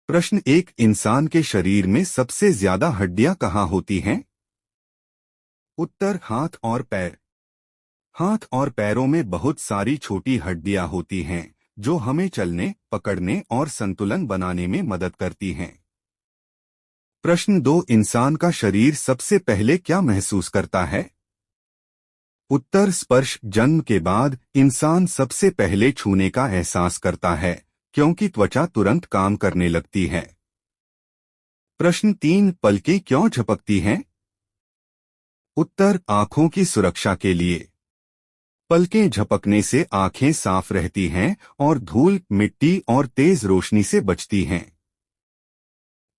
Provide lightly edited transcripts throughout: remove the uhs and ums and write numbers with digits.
प्रश्न 1, इंसान के शरीर में सबसे ज्यादा हड्डियां कहाँ होती हैं? उत्तर, हाथ और पैर। हाथ और पैरों में बहुत सारी छोटी हड्डियां होती हैं जो हमें चलने, पकड़ने और संतुलन बनाने में मदद करती हैं। प्रश्न 2, इंसान का शरीर सबसे पहले क्या महसूस करता है? उत्तर, स्पर्श। जन्म के बाद इंसान सबसे पहले छूने का एहसास करता है क्योंकि त्वचा तुरंत काम करने लगती है। प्रश्न 3, पलकें क्यों झपकती हैं? उत्तर, आंखों की सुरक्षा के लिए। पलकें झपकने से आंखें साफ रहती हैं और धूल, मिट्टी और तेज रोशनी से बचती हैं।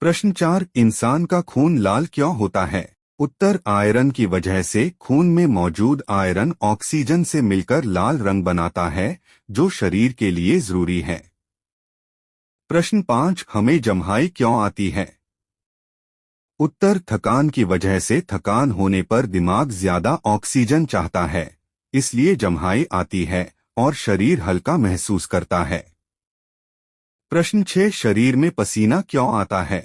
प्रश्न 4, इंसान का खून लाल क्यों होता है? उत्तर, आयरन की वजह से खून में मौजूद आयरन ऑक्सीजन से मिलकर लाल रंग बनाता है जो शरीर के लिए जरूरी है। प्रश्न 5, हमें जम्हाई क्यों आती है? उत्तर, थकान की वजह से थकान होने पर दिमाग ज्यादा ऑक्सीजन चाहता है, इसलिए जम्हाई आती है और शरीर हल्का महसूस करता है। प्रश्न 6, शरीर में पसीना क्यों आता है?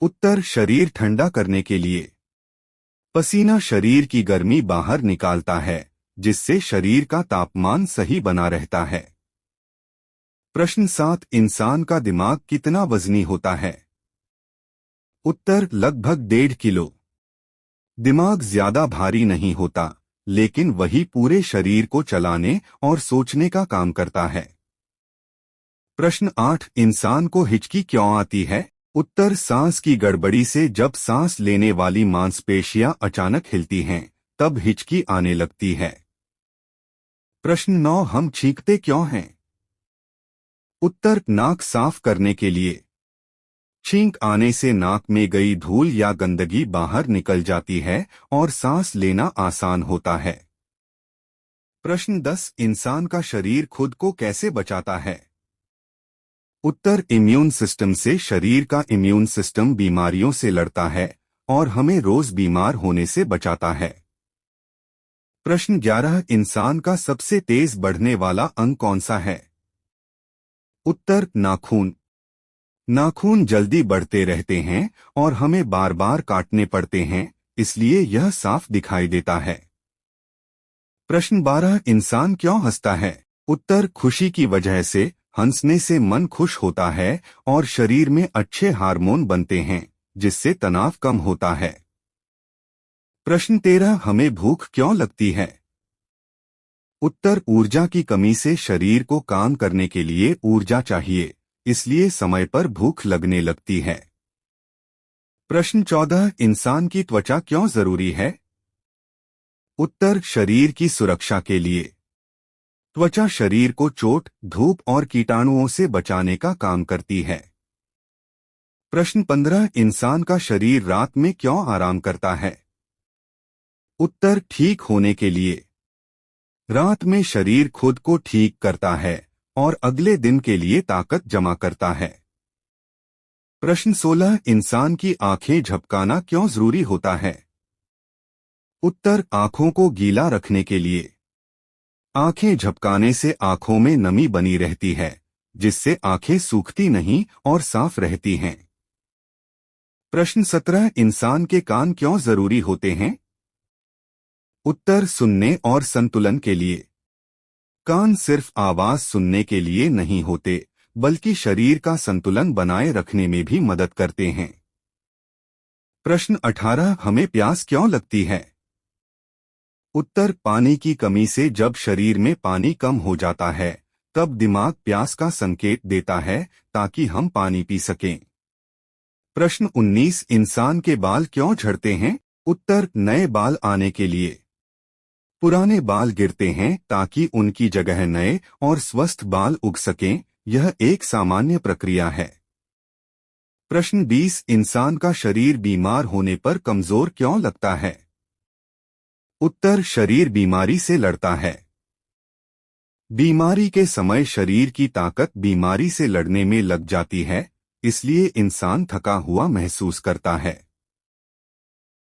उत्तर, शरीर ठंडा करने के लिए। पसीना शरीर की गर्मी बाहर निकालता है जिससे शरीर का तापमान सही बना रहता है। प्रश्न 7, इंसान का दिमाग कितना वजनी होता है? उत्तर, लगभग 1.5 किलो। दिमाग ज्यादा भारी नहीं होता, लेकिन वही पूरे शरीर को चलाने और सोचने का काम करता है। प्रश्न 8, इंसान को हिचकी क्यों आती है? उत्तर, सांस की गड़बड़ी से जब सांस लेने वाली मांसपेशियां अचानक हिलती हैं, तब हिचकी आने लगती है। प्रश्न 9, हम छींकते क्यों हैं? उत्तर, नाक साफ करने के लिए। छींक आने से नाक में गई धूल या गंदगी बाहर निकल जाती है और सांस लेना आसान होता है। प्रश्न 10, इंसान का शरीर खुद को कैसे बचाता है? उत्तर, इम्यून सिस्टम से। शरीर का इम्यून सिस्टम बीमारियों से लड़ता है और हमें रोज बीमार होने से बचाता है। प्रश्न 11, इंसान का सबसे तेज बढ़ने वाला अंग कौन सा है? उत्तर, नाखून। नाखून जल्दी बढ़ते रहते हैं और हमें बार बार काटने पड़ते हैं, इसलिए यह साफ दिखाई देता है। प्रश्न 12, इंसान क्यों हंसता है? उत्तर, खुशी की वजह से। हंसने से मन खुश होता है और शरीर में अच्छे हार्मोन बनते हैं जिससे तनाव कम होता है। प्रश्न 13, हमें भूख क्यों लगती है? उत्तर, ऊर्जा की कमी से शरीर को काम करने के लिए ऊर्जा चाहिए, इसलिए समय पर भूख लगने लगती है। प्रश्न 14, इंसान की त्वचा क्यों जरूरी है? उत्तर, शरीर की सुरक्षा के लिए। त्वचा शरीर को चोट, धूप और कीटाणुओं से बचाने का काम करती है। प्रश्न 15, इंसान का शरीर रात में क्यों आराम करता है? उत्तर, ठीक होने के लिए। रात में शरीर खुद को ठीक करता है और अगले दिन के लिए ताकत जमा करता है। प्रश्न 16, इंसान की आंखें झपकाना क्यों जरूरी होता है? उत्तर, आंखों को गीला रखने के लिए। आंखें झपकाने से आंखों में नमी बनी रहती है, जिससे आंखें सूखती नहीं और साफ रहती हैं। प्रश्न 17, इंसान के कान क्यों जरूरी होते हैं? उत्तर, सुनने और संतुलन के लिए। कान सिर्फ आवाज सुनने के लिए नहीं होते, बल्कि शरीर का संतुलन बनाए रखने में भी मदद करते हैं। प्रश्न 18, हमें प्यास क्यों लगती है? उत्तर, पानी की कमी से। जब शरीर में पानी कम हो जाता है, तब दिमाग प्यास का संकेत देता है ताकि हम पानी पी सकें। प्रश्न 19, इंसान के बाल क्यों झड़ते हैं? उत्तर, नए बाल आने के लिए। पुराने बाल गिरते हैं ताकि उनकी जगह नए और स्वस्थ बाल उग सकें, यह एक सामान्य प्रक्रिया है। प्रश्न 20, इंसान का शरीर बीमार होने पर कमजोर क्यों लगता है? उत्तर, शरीर बीमारी से लड़ता है। बीमारी के समय शरीर की ताकत बीमारी से लड़ने में लग जाती है, इसलिए इंसान थका हुआ महसूस करता है।